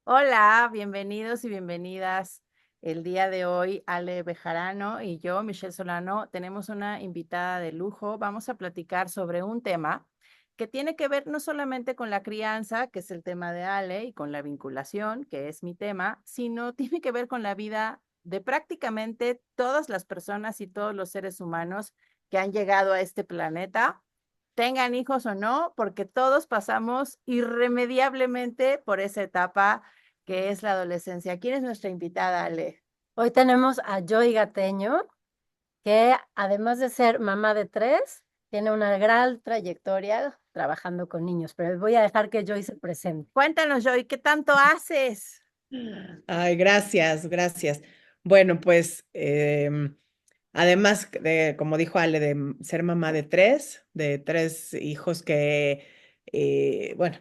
Hola, bienvenidos y bienvenidas. El día de hoy, Ale Bejarano y yo, Michelle Solano, tenemos una invitada de lujo. Vamos a platicar sobre un tema que tiene que ver no solamente con la crianza, que es el tema de Ale, y con la vinculación, que es mi tema, sino tiene que ver con la vida de prácticamente todas las personas y todos los seres humanos que han llegado a este planeta, tengan hijos o no, porque todos pasamos irremediablemente por esa etapa que es la adolescencia. ¿Quién es nuestra invitada, Ale? Hoy tenemos a Joy Gateño, que además de ser mamá de tres, tiene una gran trayectoria trabajando con niños, pero voy a dejar que Joy se presente. Cuéntanos, Joy, ¿qué tanto haces? Ay, gracias, gracias. Bueno, pues además de, como dijo Ale, de ser mamá de tres hijos que, bueno,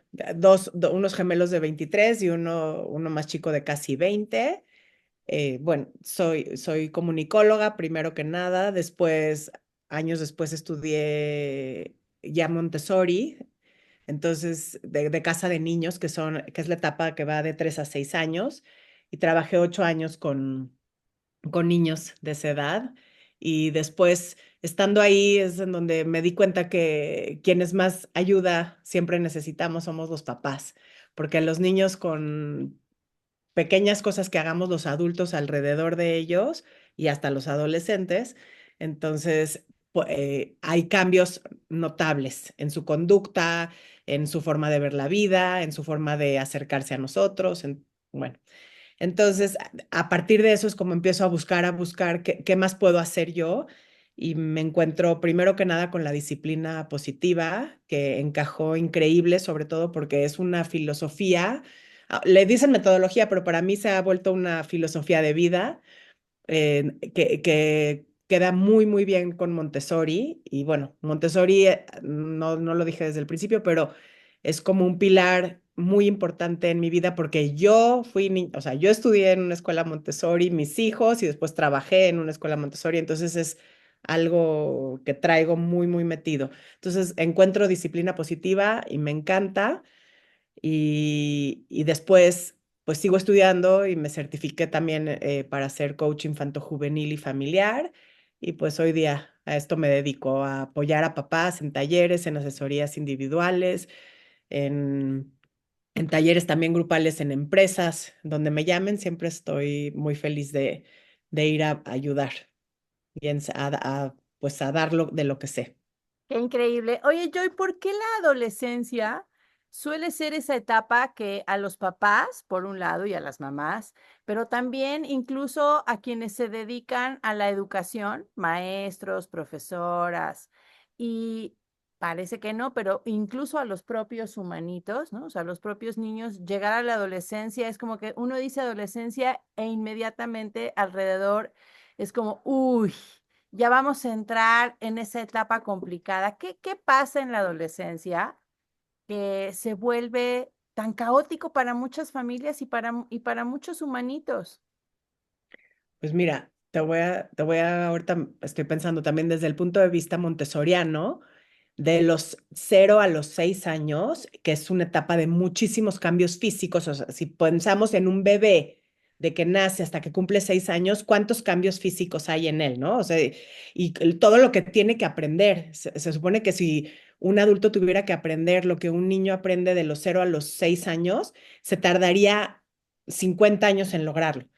unos gemelos de 23 y uno más chico de casi 20. Bueno, soy comunicóloga primero que nada, después, años después estudié ya Montessori, entonces de casa de niños, que es la etapa que va de 3 a 6 años, y trabajé 8 años con niños de esa edad. Y después, estando ahí, es en donde me di cuenta que quienes más ayuda siempre necesitamos somos los papás, porque los niños con pequeñas cosas que hagamos los adultos alrededor de ellos y hasta los adolescentes, entonces hay cambios notables en su conducta, en su forma de ver la vida, en su forma de acercarse a nosotros. Bueno, entonces a partir de eso es como empiezo a buscar qué más puedo hacer yo. Y me encuentro primero que nada con la disciplina positiva, que encajó increíble, sobre todo porque es una filosofía. Le dicen metodología, pero para mí se ha vuelto una filosofía de vida, que queda muy, muy bien con Montessori. Y bueno, Montessori, no lo dije desde el principio, pero es como un pilar muy importante en mi vida porque o sea, yo estudié en una escuela Montessori, mis hijos, y después trabajé en una escuela Montessori, entonces es algo que traigo muy, muy metido. Entonces encuentro disciplina positiva y me encanta. Y después, pues sigo estudiando y me certifiqué también para ser coach infanto-juvenil y familiar. Y pues hoy día a esto me dedico, a apoyar a papás en talleres, en asesorías individuales, en, en talleres también grupales en empresas, donde me llamen. Siempre estoy muy feliz de ir a ayudar y pues a dar de lo que sé. Qué increíble. Oye, Joy, ¿por qué la adolescencia suele ser esa etapa que a los papás, por un lado, y a las mamás, pero también incluso a quienes se dedican a la educación, maestros, profesoras, y parece que no, pero incluso a los propios humanitos, ¿no? O sea, a los propios niños, llegar a la adolescencia es como que uno dice adolescencia e inmediatamente alrededor es como, uy, ya vamos a entrar en esa etapa complicada. ¿Qué pasa en la adolescencia que se vuelve tan caótico para muchas familias y para muchos humanitos? Pues mira, ahorita estoy pensando también desde el punto de vista montessoriano, de los 0 a los 6 años, que es una etapa de muchísimos cambios físicos. O sea, si pensamos en un bebé de que nace hasta que cumple 6 años, ¿cuántos cambios físicos hay en él, no? O sea, y todo lo que tiene que aprender. Se supone que si un adulto tuviera que aprender lo que un niño aprende de los 0 a los 6 años, se tardaría 50 años en lograrlo.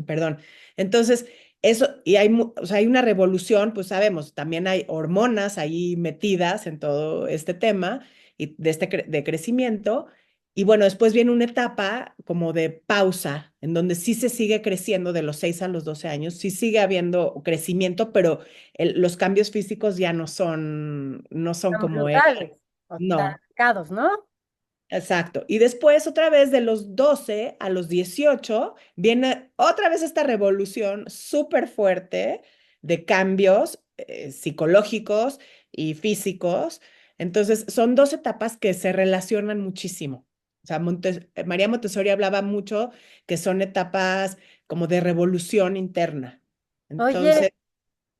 Perdón. Entonces, eso, y o sea, hay una revolución, pues sabemos, también hay hormonas ahí metidas en todo este tema y de crecimiento. Y bueno, después viene una etapa como de pausa, en donde sí se sigue creciendo de los 6 a los 12 años, sí sigue habiendo crecimiento, pero los cambios físicos ya no son Son como era. brutales o tan No. marcados, ¿no? Exacto. Y después, otra vez, de los 12 a los 18 viene otra vez esta revolución súper fuerte de cambios psicológicos y físicos. Entonces, son dos etapas que se relacionan muchísimo. O sea, María Montessori hablaba mucho que son etapas como de revolución interna. Oye, Entonces,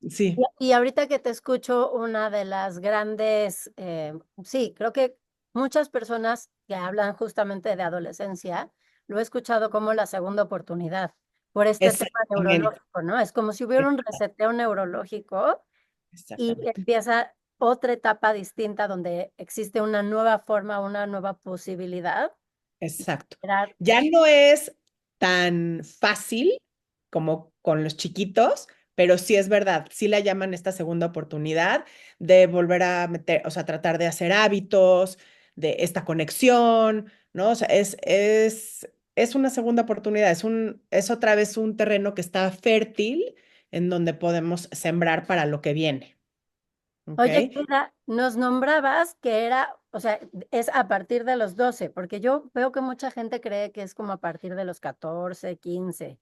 sí. y ahorita que te escucho, una de las grandes, sí, creo que muchas personas que hablan justamente de adolescencia lo he escuchado como la segunda oportunidad por este tema Exactamente, neurológico, ¿no? Es como si hubiera un reseteo neurológico y exactamente, empieza otra etapa distinta donde existe una nueva forma, una nueva posibilidad. exacto. Era- Ya no es tan fácil como con los chiquitos, pero sí es verdad, sí la llaman esta segunda oportunidad de volver a meter, o sea, tratar de hacer hábitos, de esta conexión, ¿no? O sea, es una segunda oportunidad, es otra vez un terreno que está fértil en donde podemos sembrar para lo que viene, ¿ok? Oye, Frida, nos nombrabas que era, o sea, es a partir de los 12, porque yo veo que mucha gente cree que es como a partir de los 14, 15.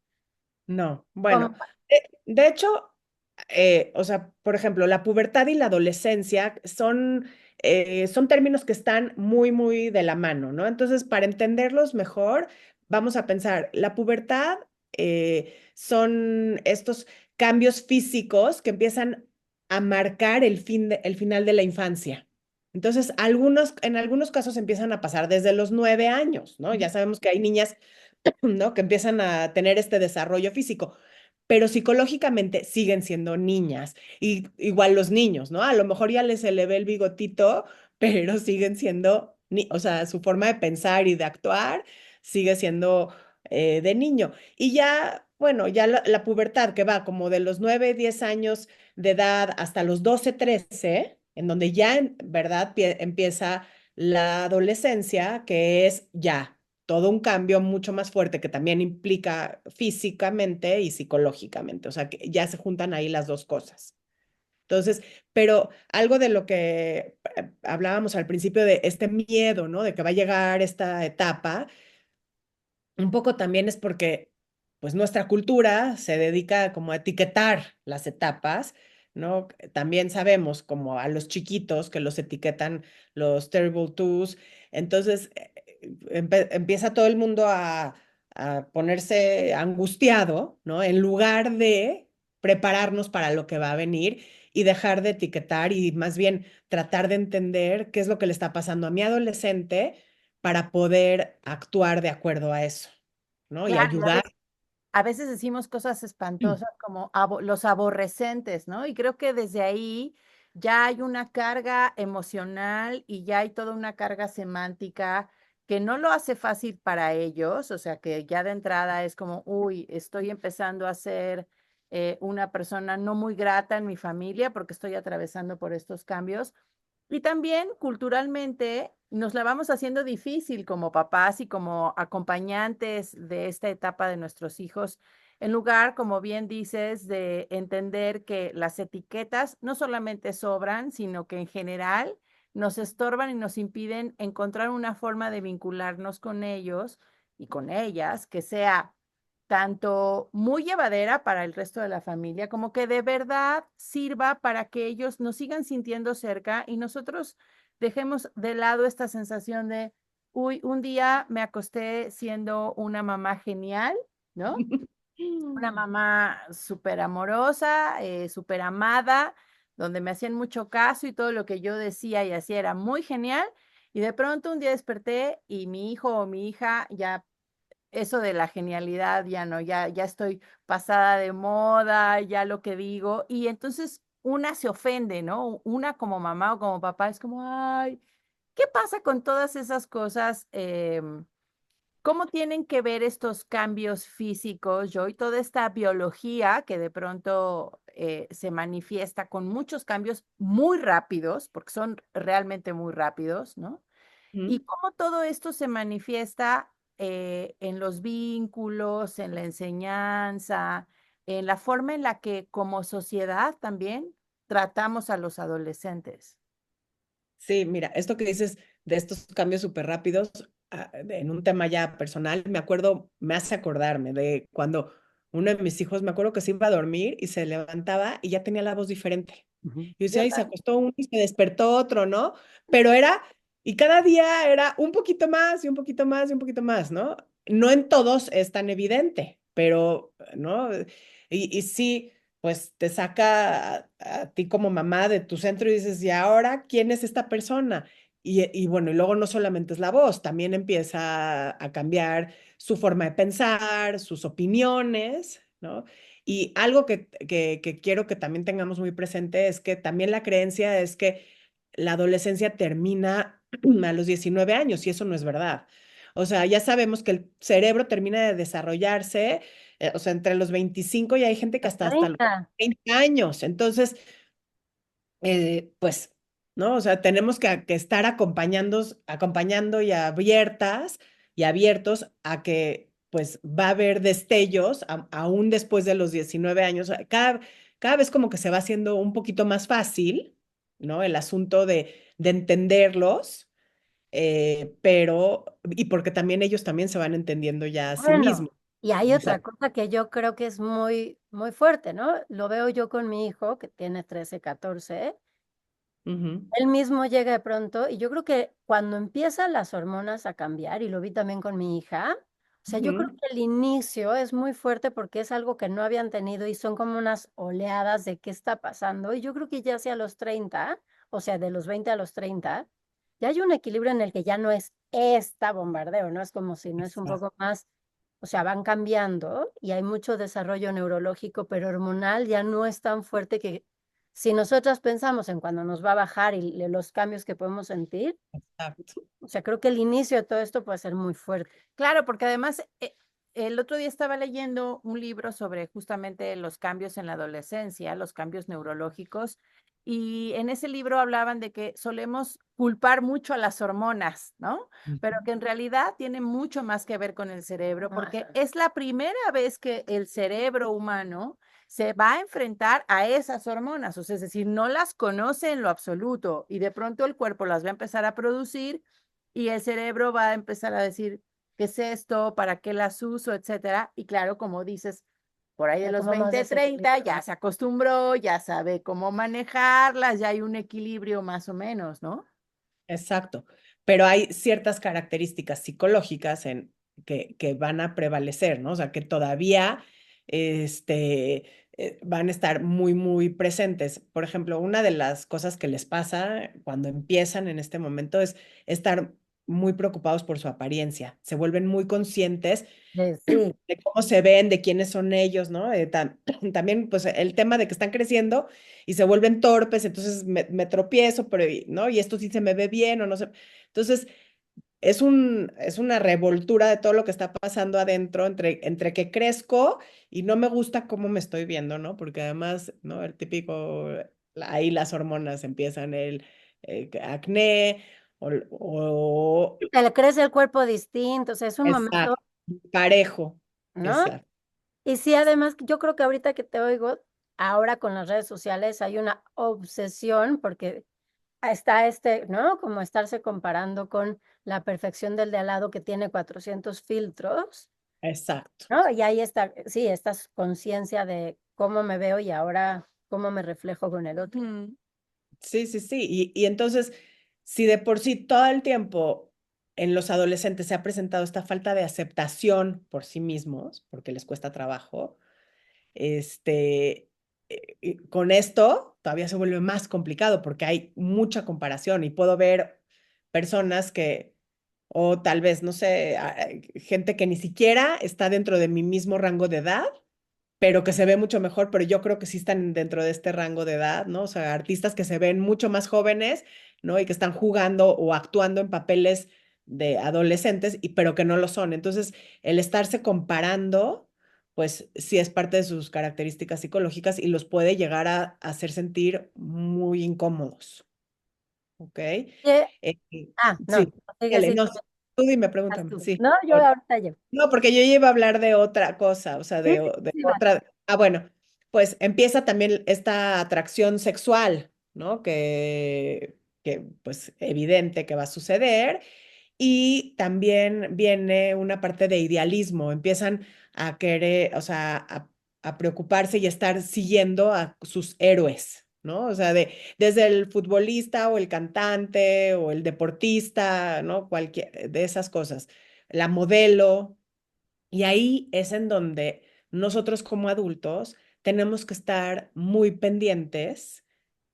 No, ¿Cómo? bueno, de hecho, o sea, por ejemplo, la pubertad y la adolescencia son términos que están muy, muy de la mano, ¿no? Entonces, para entenderlos mejor, vamos a pensar, la pubertad son estos cambios físicos que empiezan a marcar el final de la infancia. Entonces, en algunos casos empiezan a pasar desde los 9 años, ¿no? Ya sabemos que hay niñas ¿no? Que empiezan a tener este desarrollo físico, pero psicológicamente siguen siendo niñas. Y igual los niños, ¿no? A lo mejor ya les se le ve el bigotito, pero siguen siendo, o sea, su forma de pensar y de actuar sigue siendo de niño. Y ya, bueno, ya la pubertad que va como de los 9 10 años de edad hasta los 12 13 en donde ya en verdad empieza la adolescencia, que es ya todo un cambio mucho más fuerte que también implica físicamente y psicológicamente, o sea, que ya se juntan ahí las dos cosas. Entonces, pero algo de lo que hablábamos al principio de este miedo, ¿no? De que va a llegar esta etapa, un poco también es porque, pues, nuestra cultura se dedica como a etiquetar las etapas, ¿no? También sabemos como a los chiquitos que los etiquetan los terrible twos, entonces empieza todo el mundo a ponerse angustiado, ¿no? En lugar de prepararnos para lo que va a venir y dejar de etiquetar y más bien tratar de entender qué es lo que le está pasando a mi adolescente para poder actuar de acuerdo a eso, ¿no? Y Claro, y ayudar. a veces decimos cosas espantosas como los aborrecentes, ¿no? Y creo que desde ahí ya hay una carga emocional y ya hay toda una carga semántica que no lo hace fácil para ellos, o sea que ya de entrada es como, uy, estoy empezando a ser una persona no muy grata en mi familia porque estoy atravesando por estos cambios. Y también culturalmente nos la vamos haciendo difícil como papás y como acompañantes de esta etapa de nuestros hijos, en lugar, como bien dices, de entender que las etiquetas no solamente sobran, sino que en general nos estorban y nos impiden encontrar una forma de vincularnos con ellos y con ellas que sea tanto muy llevadera para el resto de la familia, como que de verdad sirva para que ellos nos sigan sintiendo cerca y nosotros dejemos de lado esta sensación de, uy, un día me acosté siendo una mamá genial, ¿no? Una mamá súper amorosa, súper amada, donde me hacían mucho caso y todo lo que yo decía y hacía era muy genial. Y de pronto un día desperté y mi hijo o mi hija ya eso de la genialidad ya no, ya estoy pasada de moda, ya lo que digo, y entonces una se ofende, ¿no? Una como mamá o como papá es como, ay, ¿qué pasa con todas esas cosas? ¿Cómo tienen que ver estos cambios físicos, yo, y toda esta biología que de pronto se manifiesta con muchos cambios muy rápidos, porque son realmente muy rápidos, ¿no? Y Ujú. cómo todo esto se manifiesta en los vínculos, en la enseñanza, en la forma en la que como sociedad también tratamos a los adolescentes. Sí, mira, esto que dices de estos cambios súper rápidos, en un tema ya personal, me acuerdo, me hace acordarme de cuando uno de mis hijos, me acuerdo que se iba a dormir y se levantaba y ya tenía la voz diferente. Ujú. Y yo decía, Yo ay, se también. acostó uno y se despertó otro, ¿no? Pero y cada día era un poquito más y un poquito más y un poquito más, ¿no? No en todos es tan evidente, pero, ¿no? Y sí, pues te saca a ti como mamá de tu centro y dices, ¿y ahora quién es esta persona? Y bueno, y luego no solamente es la voz, también empieza a cambiar su forma de pensar, sus opiniones, ¿no? Y algo que quiero que también tengamos muy presente es que también la creencia es que la adolescencia termina a los 19 años y eso no es verdad. O sea, ya sabemos que el cerebro termina de desarrollarse, o sea, entre los 25 y hay gente que Los hasta los 30. 20 años. Entonces, pues, ¿no? O sea, tenemos que estar acompañando y abiertas y abiertos a que, pues, va a haber destellos aún después de los 19 años. Cada vez como que se va haciendo un poquito más fácil, ¿no? El asunto de entenderlos, y porque también ellos también se van entendiendo ya a sí Bueno, mismos. y hay O otra sea, cosa que yo creo que es muy, muy fuerte, ¿no? Lo veo yo con mi hijo, que tiene 13, 14. ujú, Él mismo llega de pronto y yo creo que cuando empiezan las hormonas a cambiar, y lo vi también con mi hija, o sea, yo creo ujú, que el inicio es muy fuerte porque es algo que no habían tenido y son como unas oleadas de qué está pasando. Y yo creo que ya hacia los 30, o sea, de los 20 a los 30, ya hay un equilibrio en el que ya no es esta bombardeo, ¿no? Es como si no es un exacto. poco más, o sea, van cambiando y hay mucho desarrollo neurológico, pero hormonal ya no es tan fuerte que si nosotras pensamos en cuando nos va a bajar y los cambios que podemos sentir, Exacto. o sea, creo que el inicio de todo esto puede ser muy fuerte. Claro, porque además el otro día estaba leyendo un libro sobre justamente los cambios en la adolescencia, los cambios neurológicos, y en ese libro hablaban de que solemos culpar mucho a las hormonas, ¿no? Pero que en realidad tiene mucho más que ver con el cerebro, porque Ajá. es la primera vez que el cerebro humano se va a enfrentar a esas hormonas, o sea, es decir, no las conoce en lo absoluto y de pronto el cuerpo las va a empezar a producir y el cerebro va a empezar a decir, ¿qué es esto? ¿Para qué las uso? Etcétera. Y claro, como dices, por ahí de Ya los como más 20, 30 desequilibrio. ya se acostumbró, ya sabe cómo manejarlas, ya hay un equilibrio más o menos, ¿no? Exacto, pero hay ciertas características psicológicas que van a prevalecer, ¿no? O sea, que todavía van a estar muy, muy presentes. Por ejemplo, una de las cosas que les pasa cuando empiezan en este momento es estar muy preocupados por su apariencia. Se vuelven muy conscientes Sí, de cómo se ven, de quiénes son ellos, ¿no? También, pues, el tema de que están creciendo y se vuelven torpes, entonces me tropiezo, pero, ¿no? Y esto sí se me ve bien o no sé. Entonces, es una revoltura de todo lo que está pasando adentro entre que crezco y no me gusta cómo me estoy viendo, ¿no? Porque además, ¿no? El típico, ahí las hormonas empiezan el acné o te le crece el cuerpo distinto, o sea, es un momento, exacto, parejo, ¿no? exacto. Y sí, además, yo creo que ahorita que te oigo, ahora con las redes sociales hay una obsesión porque está ¿no? Como estarse comparando con la perfección del de al lado que tiene 400 filtros, Exacto. ¿no? Y ahí está, sí, esta conciencia de cómo me veo y ahora cómo me reflejo con el otro. Mm. Sí, sí, sí. Y entonces, si de por sí todo el tiempo en los adolescentes se ha presentado esta falta de aceptación por sí mismos, porque les cuesta trabajo, con esto todavía se vuelve más complicado porque hay mucha comparación y puedo ver personas que, o tal vez, no sé, gente que ni siquiera está dentro de mi mismo rango de edad pero que se ve mucho mejor, pero yo creo que sí están dentro de este rango de edad, ¿no? O sea, artistas que se ven mucho más jóvenes, ¿no? Y que están jugando o actuando en papeles de adolescentes, pero que no lo son. Entonces, el estarse comparando, pues sí es parte de sus características psicológicas y los puede llegar a hacer sentir muy incómodos, ¿ok? ¿Qué? Eh, No, sí, sigue, dale, sigue, no, tú dime, vas pregúntame, tú. sí. No, yo ahorita yo. No, porque yo ya iba a hablar de otra cosa, o sea, Sí, de sí, va. otra. Ah, bueno, pues empieza también esta atracción sexual, ¿no? Pues evidente que va a suceder. Y también viene una parte de idealismo, empiezan a querer, o sea, a preocuparse y a estar siguiendo a sus héroes, ¿no? O sea, desde el futbolista o el cantante o el deportista, ¿no? Cualquier de esas cosas. La modelo. Y ahí es en donde nosotros como adultos tenemos que estar muy pendientes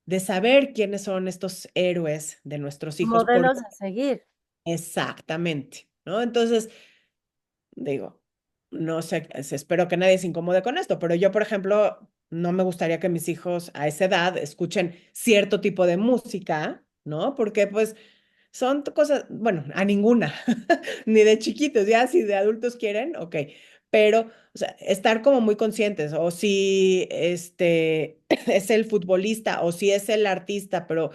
de saber quiénes son estos héroes de nuestros hijos, Modelos porque a seguir. exactamente, ¿no? Entonces, digo, no sé, espero que nadie se incomode con esto, pero yo, por ejemplo, no me gustaría que mis hijos a esa edad escuchen cierto tipo de música, ¿no? Porque pues son cosas, bueno, a ninguna, ni de chiquitos, ya si de adultos quieren, ok, pero, o sea, estar como muy conscientes, o si es el futbolista, o si es el artista, pero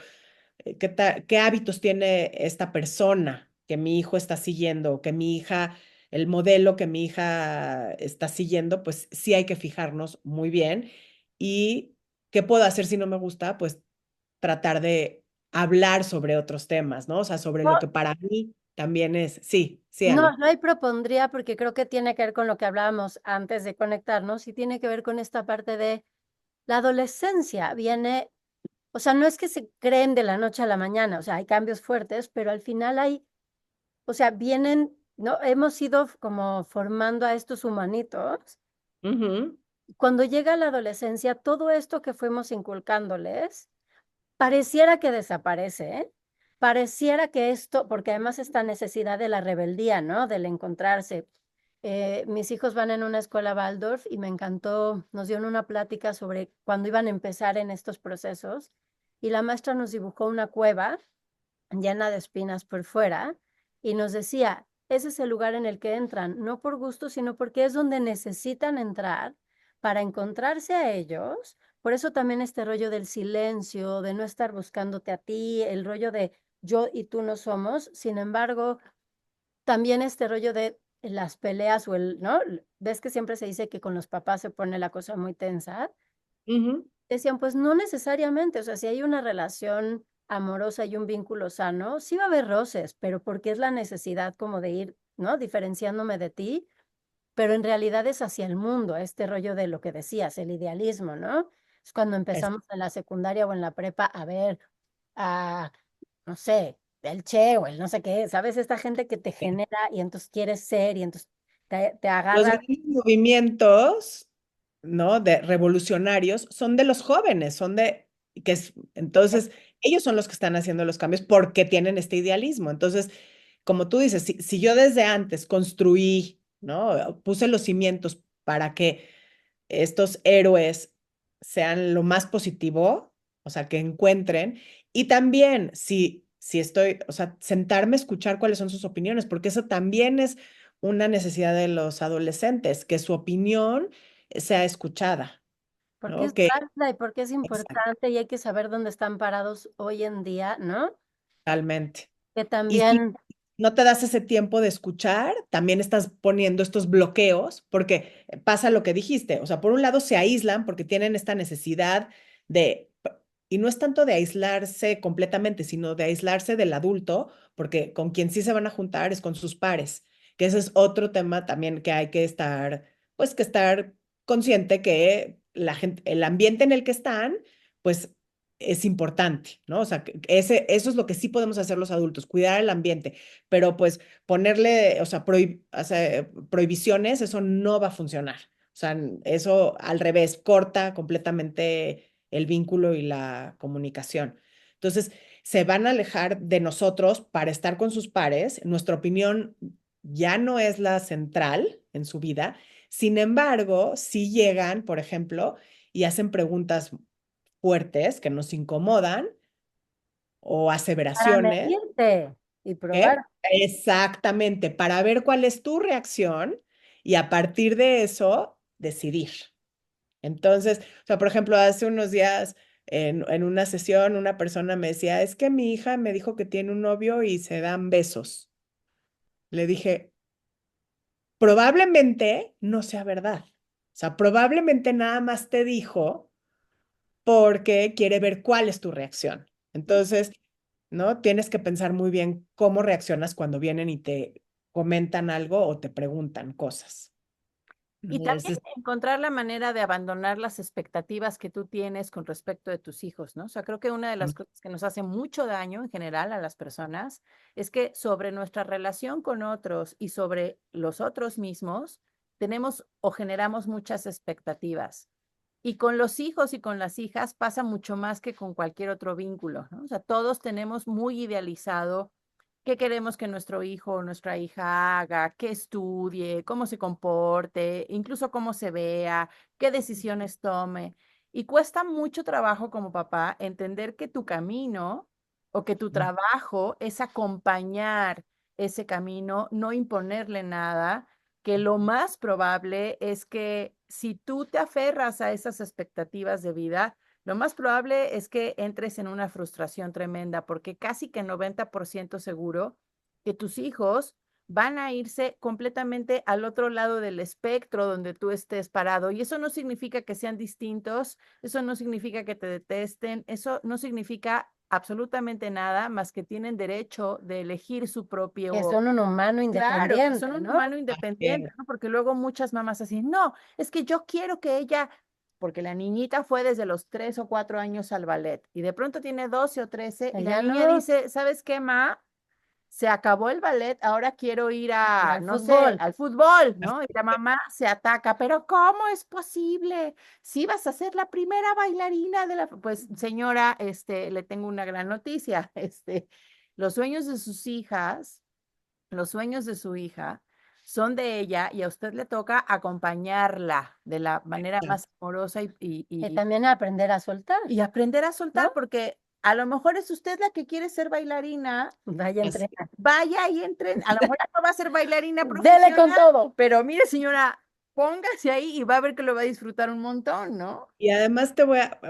qué hábitos tiene esta persona que mi hijo está siguiendo, o que mi hija, el modelo que mi hija está siguiendo, pues sí hay que fijarnos muy bien. ¿Y qué puedo hacer si no me gusta? Pues tratar de hablar sobre otros temas, ¿no? O sea, sobre lo No, que para mí también es, sí, sí, no, Ale. no hay propondría porque creo que tiene que ver con lo que hablábamos antes de conectarnos y tiene que ver con esta parte de la adolescencia. Viene, o sea, no es que se creen de la noche a la mañana, o sea, hay cambios fuertes, pero al final hay, o sea, vienen, ¿no? Hemos ido como formando a estos humanitos. Ujú, Cuando llega la adolescencia, todo esto que fuimos inculcándoles, pareciera que desaparece, ¿eh? Pareciera que esto, porque además esta necesidad de la rebeldía, ¿no? Del encontrarse. Mis hijos van en una escuela Waldorf y me encantó, nos dieron una plática sobre cuando iban a empezar en estos procesos y la maestra nos dibujó una cueva llena de espinas por fuera y nos decía, ese es el lugar en el que entran, no por gusto, sino porque es donde necesitan entrar para encontrarse a ellos. Por eso también este rollo del silencio, de no estar buscándote a ti, el rollo de yo y tú no somos. Sin embargo, también este rollo de las peleas o el, ¿no? Ves que siempre se dice que con los papás se pone la cosa muy tensa. ujú. Decían, pues no necesariamente, o sea, si hay una relación amorosa y un vínculo sano, sí va a haber roces, pero porque es la necesidad como de ir, ¿no? Diferenciándome de ti, pero en realidad es hacia el mundo, este rollo de lo que decías, el idealismo, ¿no? Es cuando Es, empezamos en la secundaria o en la prepa a ver a, no sé, el Che o el no sé qué, ¿sabes? Esta gente que te genera y entonces quieres ser y entonces te los agarra. grandes movimientos, ¿no? De revolucionarios son de los jóvenes, son de, entonces, ellos son los que están haciendo los cambios porque tienen este idealismo. Entonces, como tú dices, si yo desde antes construí, ¿no? Puse los cimientos para que estos héroes sean lo más positivo, o sea, que encuentren, y también si estoy, o sea, sentarme a escuchar cuáles son sus opiniones, porque eso también es una necesidad de los adolescentes, que su opinión sea escuchada, Porque es ¿no? Que válida y porque es importante y hay que saber dónde están parados hoy en día, ¿no? totalmente. Que Y si también, no te das ese tiempo de escuchar, también estás poniendo estos bloqueos, porque pasa lo que dijiste, o sea, por un lado se aíslan porque tienen esta necesidad de, y no es tanto de aislarse completamente, sino de aislarse del adulto, porque con quien sí se van a juntar es con sus pares, que ese es otro tema también que hay que estar, pues que estar consciente que la gente, el ambiente en el que están, pues es importante, ¿no? O sea, eso es lo que sí podemos hacer los adultos, cuidar el ambiente, pero pues ponerle, o sea, prohibiciones, eso no va a funcionar. O sea, eso al revés, corta completamente el vínculo y la comunicación. Entonces, se van a alejar de nosotros para estar con sus pares. Nuestra opinión ya no es la central en su vida. Sin embargo, si llegan, por ejemplo, y hacen preguntas fuertes que nos incomodan o para aseveraciones, medirte y probar. ¿eh? Exactamente, para ver cuál es tu reacción y a partir de eso decidir. Entonces, o sea, por ejemplo, hace unos días en una sesión una persona me decía, es que mi hija me dijo que tiene un novio y se dan besos. Le dije, probablemente no sea verdad. O sea, probablemente nada más te dijo porque quiere ver cuál es tu reacción. Entonces, ¿no? Tienes que pensar muy bien cómo reaccionas cuando vienen y te comentan algo o te preguntan cosas. Y Es- también es- encontrar la manera de abandonar las expectativas que tú tienes con respecto de tus hijos, ¿no? O sea, creo que una de las cosas que nos hace mucho daño en general a las personas es que sobre nuestra relación con otros y sobre los otros mismos tenemos o generamos muchas expectativas. Y con los hijos y con las hijas pasa mucho más que con cualquier otro vínculo, ¿no? O sea, todos tenemos muy idealizado qué queremos que nuestro hijo o nuestra hija haga, qué estudie, cómo se comporte, incluso cómo se vea, qué decisiones tome. Y cuesta mucho trabajo como papá entender que tu camino o que tu trabajo es acompañar ese camino, no imponerle nada, que lo más probable es que si tú te aferras a esas expectativas de vida, lo más probable es que entres en una frustración tremenda, porque casi que 90% seguro que tus hijos van a irse completamente al otro lado del espectro donde tú estés parado. Y eso no significa que sean distintos, eso no significa que te detesten, eso no significa absolutamente nada más que tienen derecho de elegir su Que propio. son un humano Claro, que independiente, son un ¿no? humano independiente, ¿no? Porque luego muchas mamás así, no, es que yo quiero que ella, porque la niñita fue desde los 3 o 4 años al ballet y de pronto tiene 12 o 13 y la Ya niña no, dice, ¿sabes qué, ma? Se acabó el ballet, ahora quiero ir a, al no sé, fútbol. al fútbol, ¿no? Y la mamá se ataca, pero ¿cómo es posible? Si vas a ser la primera bailarina de la. Pues señora, le tengo una gran noticia, los sueños de sus hijas, los sueños de su hija son de ella y a usted le toca acompañarla de la manera Exacto. más amorosa Y también aprender a soltar, y aprender a soltar, ¿no? porque a lo mejor es usted la que quiere ser bailarina. Vaya a Así. entrenar. Vaya y entren, a lo mejor ya no va a ser bailarina Dele con profesional, todo. pero mire, señora, póngase ahí y va a ver que lo va a disfrutar un montón, ¿no? Y además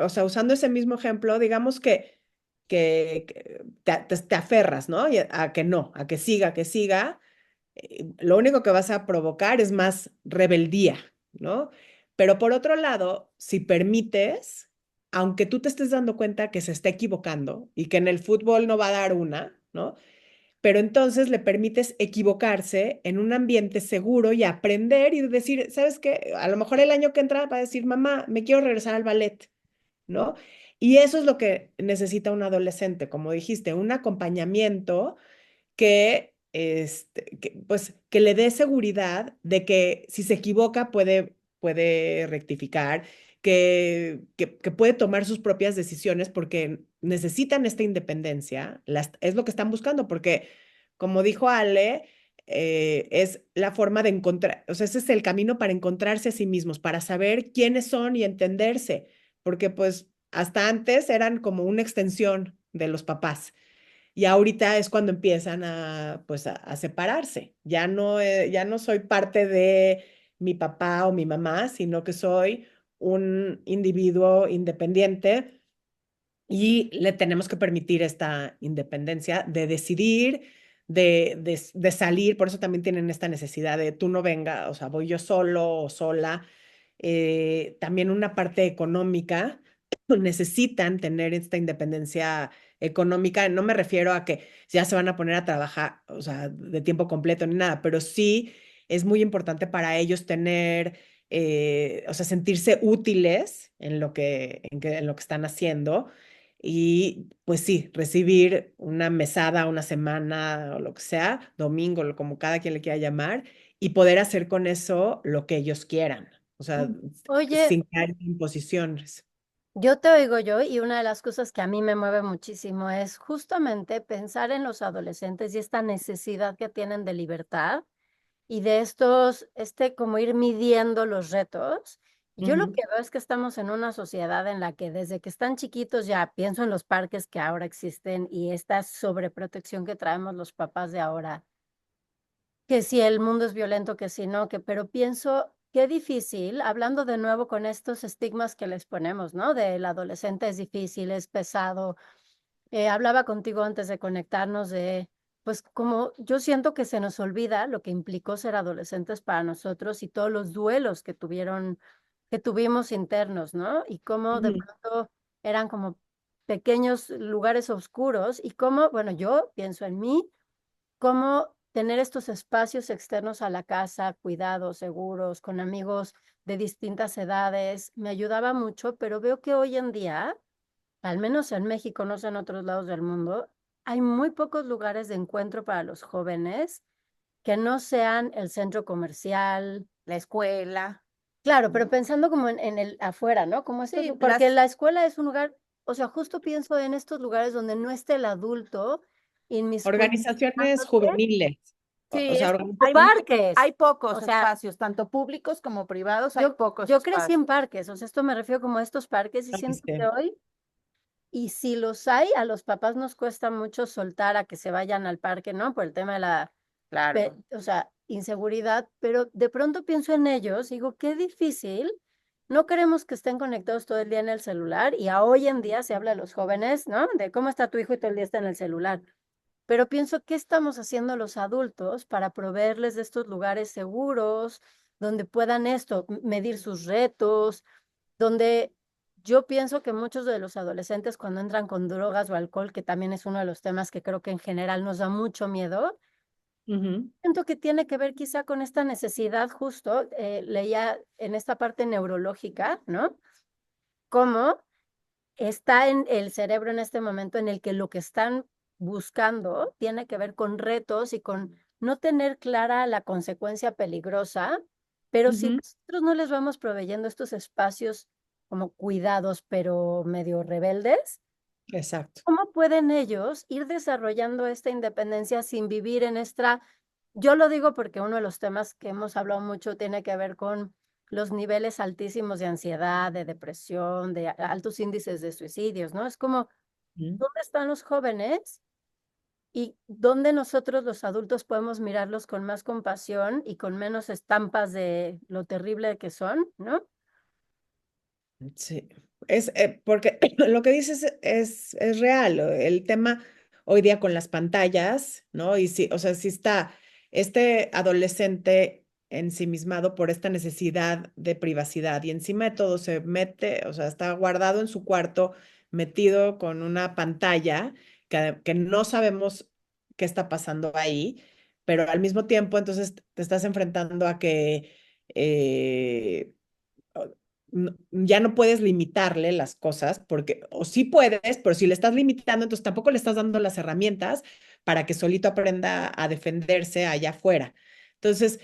o sea, usando ese mismo ejemplo, digamos que te aferras, ¿no? Y a que no, a que siga, lo único que vas a provocar es más rebeldía, ¿no? Pero por otro lado, si permites, aunque tú te estés dando cuenta que se está equivocando y que en el fútbol no va a dar una, ¿no? Pero entonces le permites equivocarse en un ambiente seguro y aprender y decir, ¿sabes qué? A lo mejor el año que entra va a decir, mamá, me quiero regresar al ballet, ¿no? Y eso es lo que necesita un adolescente, como dijiste, un acompañamiento pues, que le dé seguridad de que si se equivoca puede rectificar, que puede tomar sus propias decisiones porque necesitan esta independencia, es lo que están buscando, porque como dijo Ale, es la forma de encontrar, o sea, ese es el camino para encontrarse a sí mismos, para saber quiénes son y entenderse, porque pues hasta antes eran como una extensión de los papás. Y ahorita es cuando empiezan pues a separarse. Ya no soy parte de mi papá o mi mamá, sino que soy un individuo independiente y le tenemos que permitir esta independencia de decidir, de salir. Por eso también tienen esta necesidad de tú no venga, o sea, voy yo solo o sola. También una parte económica, necesitan tener esta independencia económica. No me refiero a que ya se van a poner a trabajar, o sea, de tiempo completo ni nada, pero sí es muy importante para ellos tener, o sea, sentirse útiles en lo que están haciendo. Y pues sí, recibir una mesada, una semana o lo que sea, domingo, como cada quien le quiera llamar, y poder hacer con eso lo que ellos quieran. O sea, Oye, sin caer en imposiciones. yo te oigo yo y una de las cosas que a mí me mueve muchísimo es justamente pensar en los adolescentes y esta necesidad que tienen de libertad y de estos, como ir midiendo los retos. Yo lo Ujú, que veo es que estamos en una sociedad en la que desde que están chiquitos ya pienso en los parques que ahora existen y esta sobreprotección que traemos los papás de ahora, que si el mundo es violento, que si no, pero pienso qué difícil, hablando de nuevo con estos estigmas que les ponemos, ¿no? Del adolescente es difícil, es pesado. Hablaba contigo antes de conectarnos de, pues como yo siento que se nos olvida lo que implicó ser adolescentes para nosotros y todos los duelos que tuvimos internos, ¿no? Y cómo de ujú. pronto eran como pequeños lugares oscuros y cómo, bueno, yo pienso en mí, cómo tener estos espacios externos a la casa, cuidados, seguros, con amigos de distintas edades, me ayudaba mucho, pero veo que hoy en día, al menos en México, no sé en otros lados del mundo, hay muy pocos lugares de encuentro para los jóvenes que no sean el centro comercial. La escuela. Claro, pero pensando como en el afuera, ¿no? Como estos, Sí, porque la escuela es un lugar, o sea, justo pienso en estos lugares donde no esté el adulto inmiscuido. Organizaciones juveniles, o sí, sea, O hay, organizaciones. parques. hay pocos O sea, espacios, tanto públicos como privados, hay yo, pocos yo crecí en espacios. parques, o sea, esto me refiero como a estos parques y siento que Este, hoy, y si los hay, a los papás nos cuesta mucho soltar a que se vayan al parque, ¿no? Por el tema de la, Claro. o sea, inseguridad, pero de pronto pienso en ellos, y digo, qué difícil. No queremos que estén conectados todo el día en el celular y a hoy en día se habla a los jóvenes, ¿no? De cómo está tu hijo y todo el día está en el celular. Pero pienso, ¿qué estamos haciendo los adultos para proveerles de estos lugares seguros, donde puedan esto, medir sus retos, donde yo pienso que muchos de los adolescentes cuando entran con drogas o alcohol, que también es uno de los temas que creo que en general nos da mucho miedo, ujú, siento que tiene que ver quizá con esta necesidad justo, leía en esta parte neurológica, ¿no? Cómo está en el cerebro en este momento en el que lo que están buscando tiene que ver con retos y con no tener clara la consecuencia peligrosa, pero si ujú, nosotros no les vamos proveyendo estos espacios como cuidados, pero medio rebeldes, exacto. ¿cómo pueden ellos ir desarrollando esta independencia sin vivir en esta... Yo lo digo porque uno de los temas que hemos hablado mucho tiene que ver con los niveles altísimos de ansiedad, de depresión, de altos índices de suicidios, ¿no? Es como, Ujú. ¿dónde están los jóvenes y dónde nosotros los adultos podemos mirarlos con más compasión y con menos estampas de lo terrible que son, ¿no? Sí, porque lo que dices es real. El tema hoy día con las pantallas, ¿no? Y sí, o sea, sí está este adolescente ensimismado por esta necesidad de privacidad y encima de todo se mete, o sea, está guardado en su cuarto, metido con una pantalla que no sabemos qué está pasando ahí, pero al mismo tiempo entonces te estás enfrentando a que... ya no puedes limitarle las cosas, porque, o sí puedes, pero si le estás limitando, entonces tampoco le estás dando las herramientas para que solito aprenda a defenderse allá afuera. Entonces,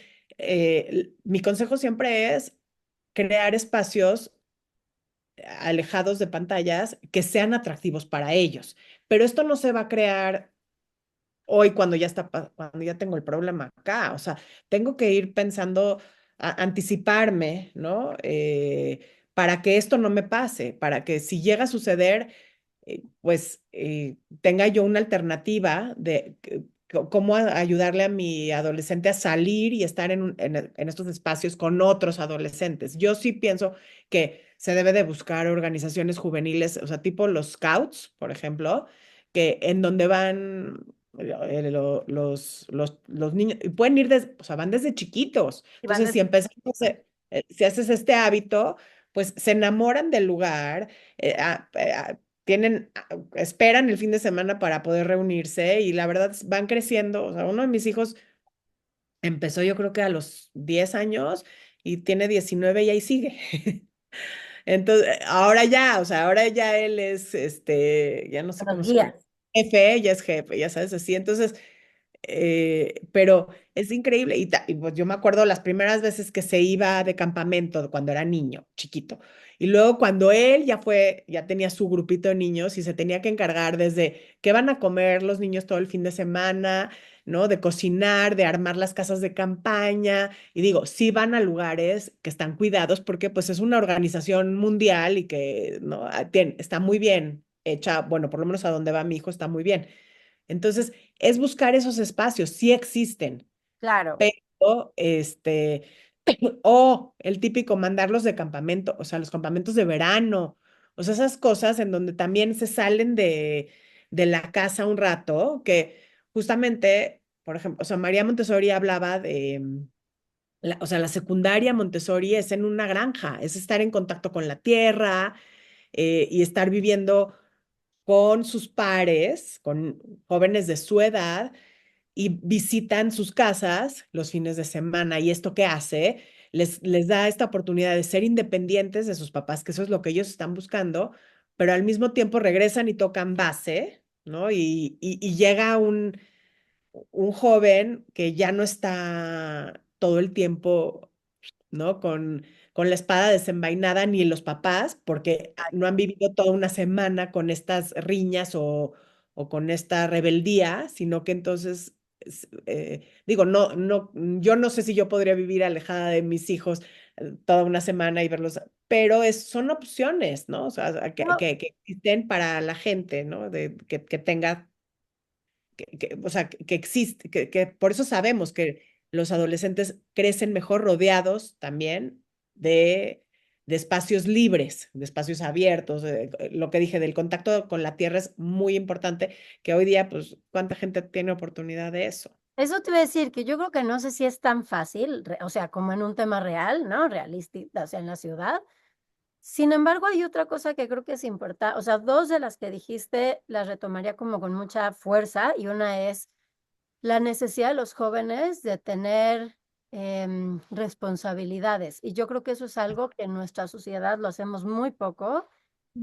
mi consejo siempre es crear espacios alejados de pantallas que sean atractivos para ellos. Pero esto no se va a crear hoy cuando ya está, cuando ya tengo el problema acá. O sea, tengo que ir pensando, anticiparme, ¿no? Para que esto no me pase, para que si llega a suceder, pues tenga yo una alternativa de cómo ayudarle a mi adolescente a salir y estar en estos espacios con otros adolescentes. Yo sí pienso que se debe de buscar organizaciones juveniles, o sea, tipo los Scouts, por ejemplo, que en donde van los niños, y pueden ir desde, o sea, van desde chiquitos. Iván, Entonces, si empezamos, si haces este hábito, pues se enamoran del lugar, tienen, esperan el fin de semana para poder reunirse y la verdad van creciendo. O sea, uno de mis hijos empezó yo creo que a los 10 años y tiene 19 y ahí sigue. Entonces, ahora ya, o sea, ahora ya él es, ya no sé Los cómo se llama, guías. jefe, ya es jefe, ya sabes, así. Entonces, pero es increíble. Y pues yo me acuerdo las primeras veces que se iba de campamento cuando era niño, chiquito. Y luego cuando él ya tenía su grupito de niños y se tenía que encargar desde qué van a comer los niños todo el fin de semana, ¿no? De cocinar, de armar las casas de campaña. Y digo, sí van a lugares que están cuidados porque pues es una organización mundial y que, ¿no? Está muy bien hecha, bueno, por lo menos a donde va mi hijo está muy bien. Entonces, es buscar esos espacios, sí existen, claro. pero o el típico mandarlos de campamento, o sea, los campamentos de verano, o sea, esas cosas en donde también se salen de la casa un rato, que justamente, por ejemplo, o sea, María Montessori hablaba de, o sea, la secundaria Montessori es en una granja, es estar en contacto con la tierra y estar viviendo con sus pares, con jóvenes de su edad, y visitan sus casas los fines de semana. ¿Y esto qué hace? Les da esta oportunidad de ser independientes de sus papás, que eso es lo que ellos están buscando, pero al mismo tiempo regresan y tocan base, ¿no? Y llega un joven que ya no está todo el tiempo ¿no? Con la espada desenvainada, ni los papás, porque no han vivido toda una semana con estas riñas o con esta rebeldía, sino que entonces, digo, yo no sé si yo podría vivir alejada de mis hijos toda una semana y verlos, pero son opciones, ¿no? O sea, No, que existen para la gente, ¿no? Que tenga o sea, que existe, que por eso sabemos que los adolescentes crecen mejor rodeados también de espacios libres, de espacios abiertos. Lo que dije del contacto con la tierra es muy importante, que hoy día, pues, ¿cuánta gente tiene oportunidad de eso? eso te iba a decir que yo creo que no sé si es tan fácil, o sea, como en un tema real, ¿no? Realista, o sea, en la ciudad. Sin embargo, hay otra cosa que creo que es importante, o sea, dos de las que dijiste las retomaría como con mucha fuerza y una es la necesidad de los jóvenes de tener responsabilidades. Y yo creo que eso es algo que en nuestra sociedad lo hacemos muy poco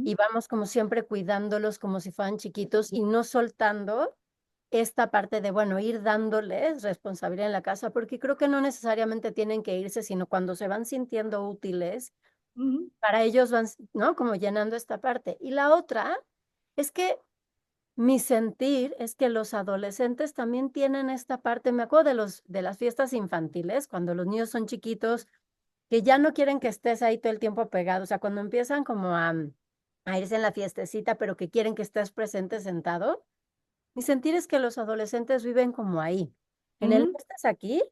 y vamos como siempre cuidándolos como si fueran chiquitos y no soltando esta parte de, bueno, ir dándoles responsabilidad en la casa, porque creo que no necesariamente tienen que irse, sino cuando se van sintiendo útiles, Ujú, para ellos van, ¿no? Como llenando esta parte. Y la otra es que mi sentir es que los adolescentes también tienen esta parte, me acuerdo de las fiestas infantiles, cuando los niños son chiquitos, que ya no quieren que estés ahí todo el tiempo pegado, o sea, cuando empiezan como a irse en la fiestecita, pero que quieren que estés presente sentado. Mi sentir es que los adolescentes viven como ahí, en el no ujú, estás aquí,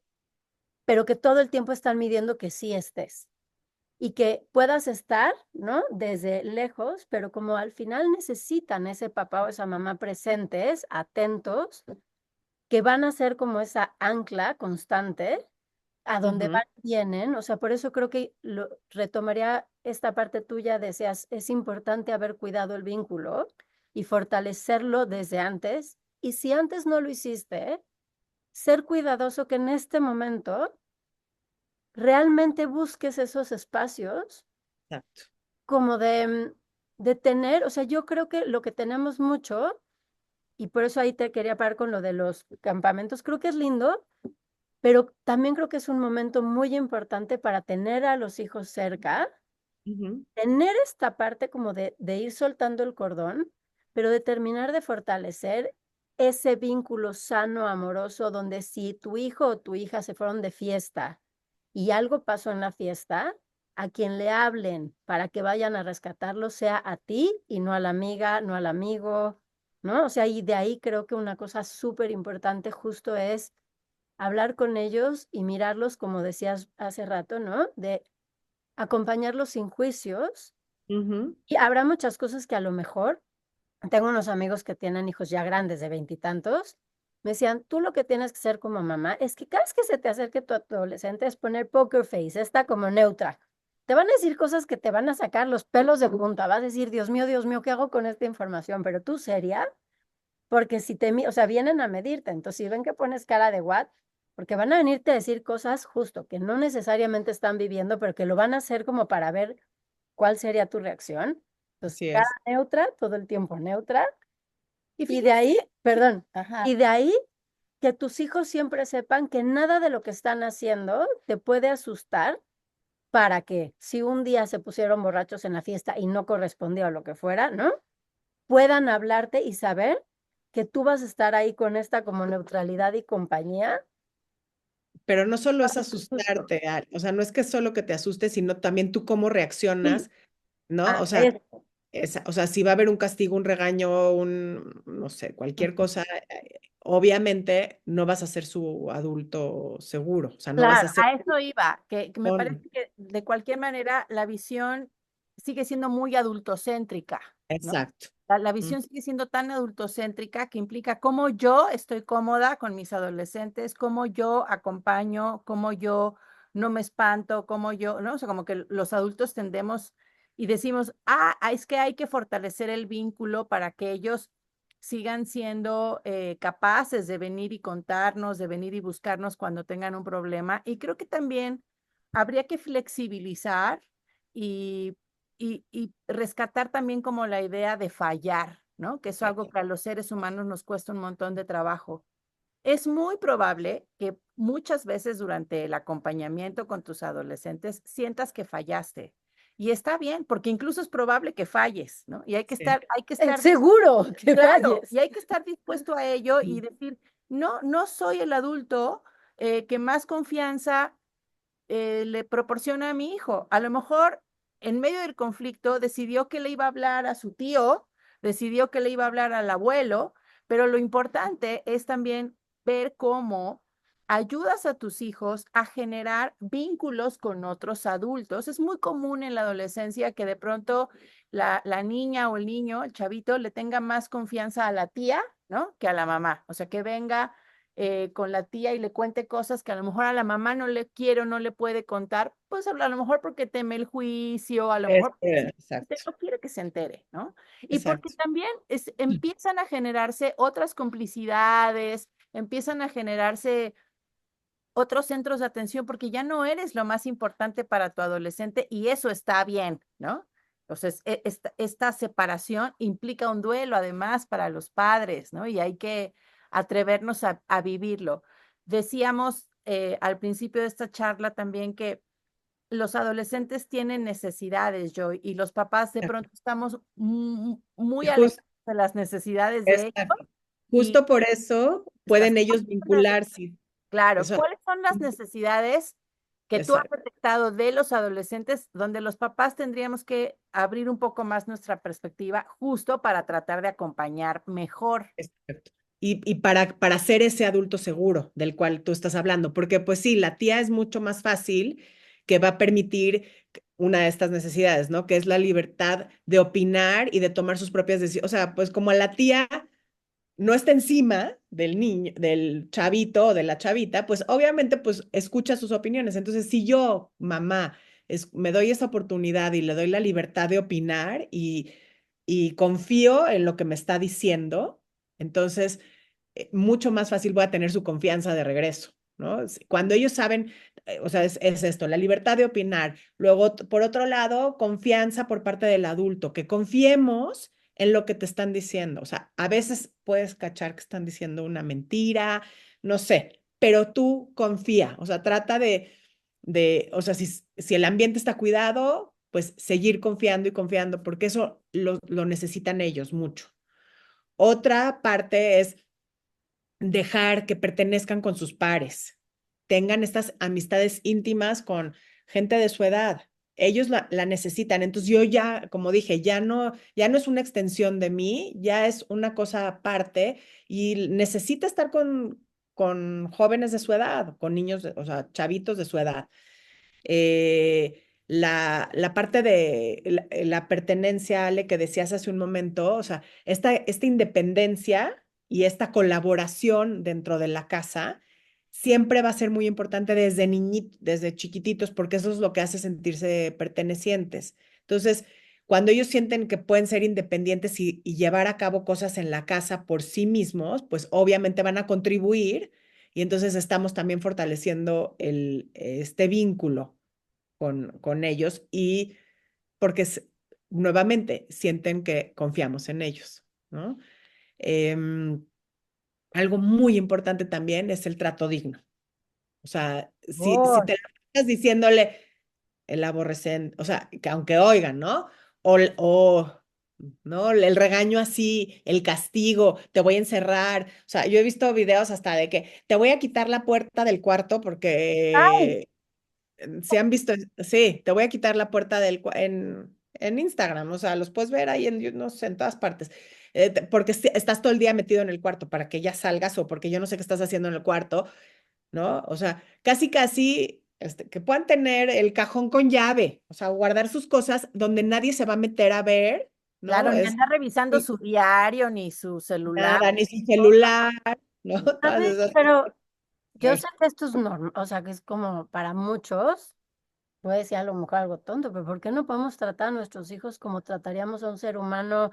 pero que todo el tiempo están midiendo que sí estés y que puedas estar, ¿no? Desde lejos, pero como al final necesitan ese papá o esa mamá presentes, atentos, que van a ser como esa ancla constante a donde ujú. van y vienen. O sea, por eso creo que retomaría esta parte tuya, decías, es importante haber cuidado el vínculo y fortalecerlo desde antes. Y si antes no lo hiciste, ser cuidadoso que en este momento realmente busques esos espacios Exacto. como de tener, o sea, yo creo que lo que tenemos mucho, y por eso ahí te quería parar con lo de los campamentos, creo que es lindo, pero también creo que es un momento muy importante para tener a los hijos cerca, Ujú, tener esta parte como de ir soltando el cordón, pero de terminar de fortalecer ese vínculo sano, amoroso, donde si tu hijo o tu hija se fueron de fiesta y algo pasó en la fiesta, a quien le hablen para que vayan a rescatarlo sea a ti y no a la amiga, no al amigo, ¿no? O sea, y de ahí creo que una cosa súper importante justo es hablar con ellos y mirarlos, como decías hace rato, ¿no? De acompañarlos sin juicios. ujú. Y habrá muchas cosas que a lo mejor, tengo unos amigos que tienen hijos ya grandes de veintitantos, me decían, tú lo que tienes que hacer como mamá es que cada vez que se te acerque tu adolescente es poner poker face, esta como neutra. Te van a decir cosas que te van a sacar los pelos de punta. Vas a decir, Dios mío, ¿qué hago con esta información? Pero tú seria, porque si te, o sea, vienen a medirte, entonces si ven que pones cara de what, porque van a venirte a decir cosas justo que no necesariamente están viviendo, pero que lo van a hacer como para ver cuál sería tu reacción. Entonces, Así cara es. neutra, todo el tiempo neutra. Y Y de fíjate, ahí, perdón, ajá, y de ahí que tus hijos siempre sepan que nada de lo que están haciendo te puede asustar para que si un día se pusieron borrachos en la fiesta y no correspondió a lo que fuera, ¿no? Puedan hablarte y saber que tú vas a estar ahí con esta como neutralidad y compañía. Pero no solo es Justo. asustarte, o sea, no es que solo que te asustes, sino también tú cómo Sí. reaccionas, ¿no? Ah, O sea, o sea, si va a haber un castigo, un regaño, no sé, cualquier cosa, obviamente no vas a ser su adulto seguro, o sea, no vas a claro, ser... a eso iba, que me con- parece que de cualquier manera la visión sigue siendo muy adultocéntrica, ¿no? Exacto. La Mm, visión sigue siendo tan adultocéntrica que implica cómo yo estoy cómoda con mis adolescentes, cómo yo acompaño, cómo yo no me espanto, cómo yo, ¿no? O sea, como que los adultos tendemos y decimos, es que hay que fortalecer el vínculo para que ellos sigan siendo capaces de venir y contarnos, de venir y buscarnos cuando tengan un problema. Y creo que también habría que flexibilizar y y rescatar también como la idea de fallar, ¿no? Que es algo que a los seres humanos nos cuesta un montón de trabajo. Es muy probable que muchas veces durante el acompañamiento con tus adolescentes sientas que fallaste. Y está bien, porque incluso es probable que falles, ¿no? Y Sí. hay que estar Seguro que claro, falles. y hay que estar dispuesto a ello y decir, no, no soy el adulto que más confianza le proporciona a mi hijo. A lo mejor en medio del conflicto decidió que le iba a hablar a su tío, decidió que le iba a hablar al abuelo, pero lo importante es también ver cómo ayudas a tus hijos a generar vínculos con otros adultos. Es muy común en la adolescencia que de pronto la niña o el niño, el chavito, le tenga más confianza a la tía, ¿no? Que a la mamá. O sea, que venga con la tía y le cuente cosas que a lo mejor a la mamá no le quiere o no le puede contar, pues a lo mejor porque teme el juicio, a lo mejor Exacto, no quiere que se entere, ¿no? Y porque exacto. también empiezan a generarse otras complicidades, empiezan a generarse otros centros de atención porque ya no eres lo más importante para tu adolescente y eso está bien, ¿no? Entonces, esta separación implica un duelo además para los padres, ¿no? Y hay que atrevernos a vivirlo. Decíamos al principio de esta charla también que los adolescentes tienen necesidades, Joy, y los papás de pronto estamos muy Y alejados de las necesidades de ellos exacto. y Justo por eso pueden ellos estacionados. vincularse. Claro, Eso, ¿cuáles son las necesidades que tú has exacto, detectado de los adolescentes donde los papás tendríamos que abrir un poco más nuestra perspectiva justo para tratar de acompañar mejor? exacto. Y para ser ese adulto seguro del cual tú estás hablando, porque pues sí, la tía es mucho más fácil que va a permitir una de estas necesidades, ¿no? Que es la libertad de opinar y de tomar sus propias decisiones. O sea, pues como la tía no está encima del niño, del chavito o de la chavita, pues obviamente pues escucha sus opiniones. Entonces, si yo, mamá, me doy esa oportunidad y le doy la libertad de opinar y confío en lo que me está diciendo, entonces mucho más fácil voy a tener su confianza de regreso. ¿No? Cuando ellos saben, o sea, es esto, la libertad de opinar. Luego, por otro lado, confianza por parte del adulto, que confiemos en lo que te están diciendo. O sea, a veces puedes cachar que están diciendo una mentira, no sé, pero tú confía, o sea, trata o sea, si el ambiente está cuidado, pues seguir confiando y confiando, porque eso lo necesitan ellos mucho. Otra parte es dejar que pertenezcan con sus pares, tengan estas amistades íntimas con gente de su edad. Ellos la necesitan. Entonces yo ya, como dije, ya no es una extensión de mí, ya es una cosa aparte y necesita estar con jóvenes de su edad, con niños, o sea, chavitos de su edad. La parte de la pertenencia, Ale, que decías hace un momento, o sea, esta independencia y esta colaboración dentro de la casa siempre va a ser muy importante desde chiquititos, porque eso es lo que hace sentirse pertenecientes. Entonces, cuando ellos sienten que pueden ser independientes y llevar a cabo cosas en la casa por sí mismos, pues obviamente van a contribuir y entonces estamos también fortaleciendo este vínculo con ellos y porque nuevamente sienten que confiamos en ellos, ¿no? Em, Algo muy importante también es el trato digno. O sea, si Oh, te lo estás diciéndole el aborrecente, o sea, que aunque oigan, ¿no? O, ¿no? El regaño así, el castigo, te voy a encerrar. O sea, yo he visto videos hasta de que te voy a quitar la puerta del cuarto ay, porque si han visto, sí, te voy a quitar la puerta en Instagram, o sea, los puedes ver ahí en, yo no sé, en todas partes, porque estás todo el día metido en el cuarto para que ya salgas o porque yo no sé qué estás haciendo en el cuarto, ¿no? O sea, casi, casi, que puedan tener el cajón con llave, o sea, guardar sus cosas donde nadie se va a meter a ver, ¿no? Claro, ni andar revisando Y su diario ni su celular. nada, ni su celular, ¿no? Todas ¿sabes? esas Pero yo cosas. sé que esto es normal, o sea, que es como para muchos, puede decir a lo mejor algo tonto, pero ¿por qué no podemos tratar a nuestros hijos como trataríamos a un ser humano?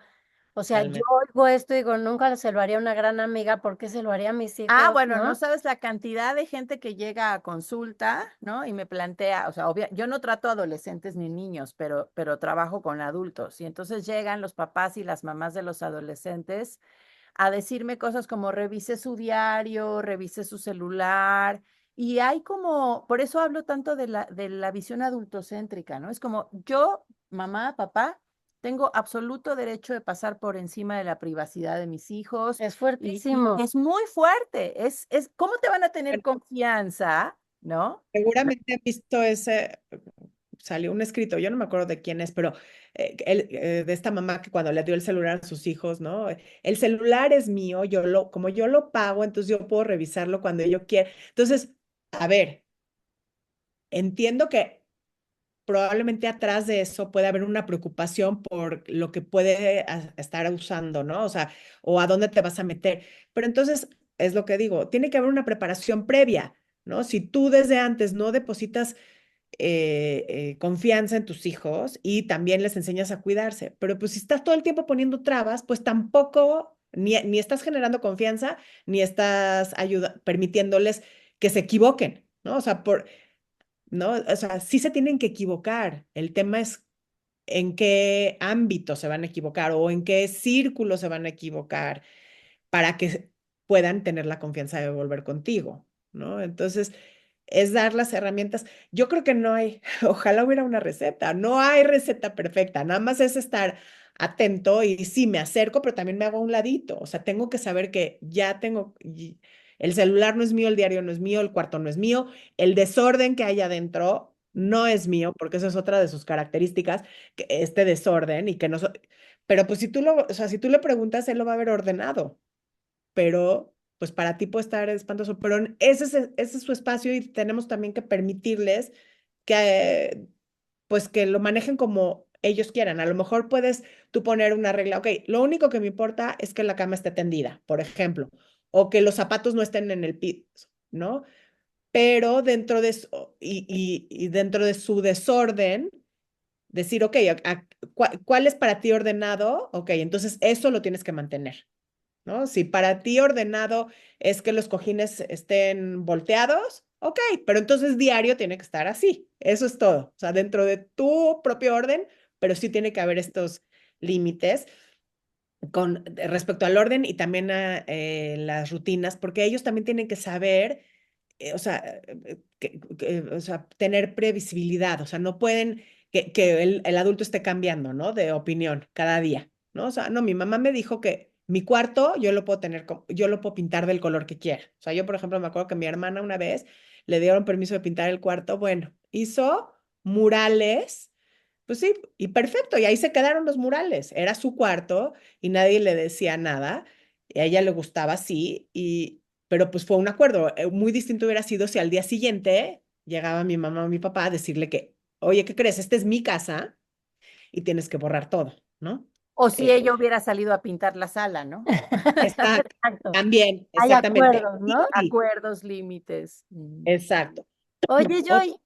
O sea, yo Totalmente. oigo esto y digo, nunca se lo haría a una gran amiga, ¿por qué se lo haría a mis Ah, hijos, bueno, no no? sabes la cantidad de gente que llega a consulta, ¿no? Y me plantea, o sea, yo no trato adolescentes ni niños, pero trabajo con adultos. Y entonces llegan los papás y las mamás de los adolescentes a decirme cosas como revise su diario, revise su celular. Y hay como, por eso hablo tanto de la visión adultocéntrica, ¿no? Es como yo, mamá, papá, tengo absoluto derecho de pasar por encima de la privacidad de mis hijos. Es Y fuertísimo. es muy fuerte. ¿Cómo te van a tener confianza, ¿no? Seguramente han visto ese, salió un escrito, yo no me acuerdo de quién es, pero de esta mamá que cuando le dio el celular a sus hijos, ¿no? El celular es mío, como yo lo pago, entonces yo puedo revisarlo cuando yo quiera. Entonces, a ver, entiendo que probablemente atrás de eso puede haber una preocupación por lo que puede estar usando, ¿no? O sea, o a dónde te vas a meter. Pero entonces, es lo que digo, tiene que haber una preparación previa, ¿no? Si tú desde antes no depositas confianza en tus hijos y también les enseñas a cuidarse, pero pues si estás todo el tiempo poniendo trabas, pues tampoco, ni estás generando confianza, ni estás permitiéndoles que se equivoquen, ¿no? O sea, ¿no? O sea, sí se tienen que equivocar. El tema es en qué ámbito se van a equivocar o en qué círculo se van a equivocar para que puedan tener la confianza de volver contigo, ¿no? Entonces, es dar las herramientas. Yo creo que no hay, ojalá hubiera una receta, no hay receta perfecta, nada más es estar atento y sí, me acerco, pero también me hago a un ladito, o sea, tengo que saber que ya tengo, el celular no es mío, el diario no es mío, el cuarto no es mío, el desorden que hay adentro no es mío, porque eso es otra de sus características, que este desorden y que no, pero pues si tú o sea, si tú le preguntas, él lo va a ver ordenado, pero pues para ti puede estar espantoso, pero ese es su espacio y tenemos también que permitirles que, pues que lo manejen como ellos quieran. A lo mejor puedes tú poner una regla, ok, lo único que me importa es que la cama esté tendida, por ejemplo, o que los zapatos no estén en el piso, ¿no? Pero dentro de y dentro de su desorden, decir, ok, ¿cuál es para ti ordenado? Ok, entonces eso lo tienes que mantener. ¿No? Si para ti ordenado es que los cojines estén volteados, ok, pero entonces diario tiene que estar así. Eso es todo. O sea, dentro de tu propio orden, pero sí tiene que haber estos límites con respecto al orden y también a las rutinas, porque ellos también tienen que saber, o sea, o sea, tener previsibilidad, o sea, no pueden que el adulto esté cambiando, ¿no? De opinión cada día, ¿no? O sea, no, mi mamá me dijo que mi cuarto yo lo puedo tener, yo lo puedo pintar del color que quiera. O sea, yo, por ejemplo, me acuerdo que mi hermana una vez le dieron permiso de pintar el cuarto, bueno, hizo murales. Pues sí, y perfecto, y ahí se quedaron los murales. Era su cuarto y nadie le decía nada. Y a ella le gustaba así, pero pues fue un acuerdo. Muy distinto hubiera sido si al día siguiente llegaba mi mamá o mi papá a decirle que, oye, ¿qué crees? Esta es mi casa y tienes que borrar todo, ¿no? O si Eh, ella hubiera salido a pintar la sala, ¿no? exacto, Exacto. también, Hay exactamente. acuerdos, Sí, ¿no? sí, Acuerdos, límites. exacto. Oye, O- Joy,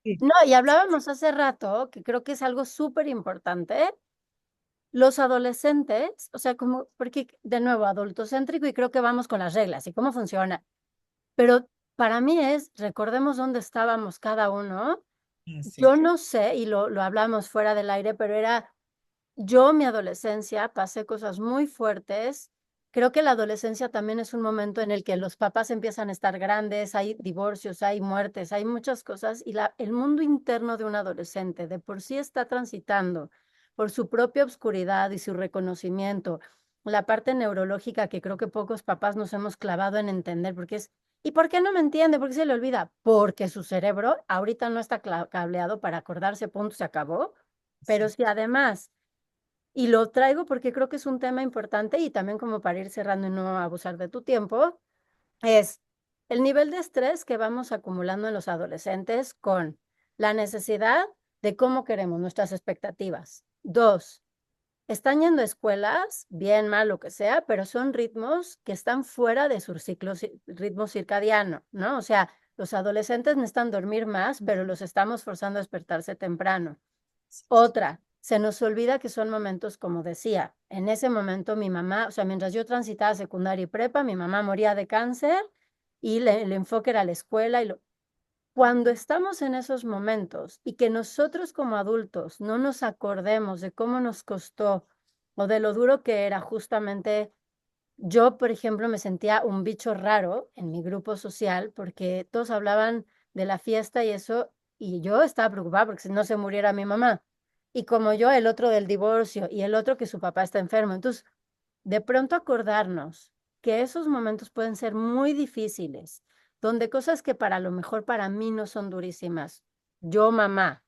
sí, no, y hablábamos hace rato, que creo que es algo súper importante, los adolescentes, o sea, como, porque de nuevo, adultocéntrico y creo que vamos con las reglas y cómo funciona, pero para mí es, recordemos dónde estábamos cada uno. sí. Yo no sé, y lo hablamos fuera del aire, pero era, yo mi adolescencia pasé cosas muy fuertes. Creo que la adolescencia también es un momento en el que los papás empiezan a estar grandes, hay divorcios, hay muertes, hay muchas cosas, y el mundo interno de un adolescente de por sí está transitando por su propia oscuridad y su reconocimiento. La parte neurológica que creo que pocos papás nos hemos clavado en entender, porque es, ¿y por qué no me entiende? ¿Por qué se le olvida? Porque su cerebro ahorita no está cableado para acordarse, punto, se acabó. Pero si Exacto. además, y lo traigo porque creo que es un tema importante y también como para ir cerrando y no abusar de tu tiempo, es el nivel de estrés que vamos acumulando en los adolescentes con la necesidad de cómo queremos nuestras expectativas. Dos, están yendo a escuelas, bien, mal, lo que sea, pero son ritmos que están fuera de su ritmo circadiano, ¿no? O sea, los adolescentes necesitan dormir más, pero los estamos forzando a despertarse temprano. Otra, se nos olvida que son momentos, como decía, en ese momento mi mamá, o sea, mientras yo transitaba secundaria y prepa, mi mamá moría de cáncer y el enfoque era la escuela y cuando estamos en esos momentos y que nosotros como adultos no nos acordemos de cómo nos costó o de lo duro que era justamente Yo, por ejemplo, me sentía un bicho raro en mi grupo social porque todos hablaban de la fiesta y eso, y yo estaba preocupada porque si no se muriera mi mamá. Y como yo, el otro del divorcio y el otro que su papá está enfermo. Entonces, de pronto acordarnos que esos momentos pueden ser muy difíciles, donde cosas que para lo mejor para mí no son durísimas. Yo, mamá,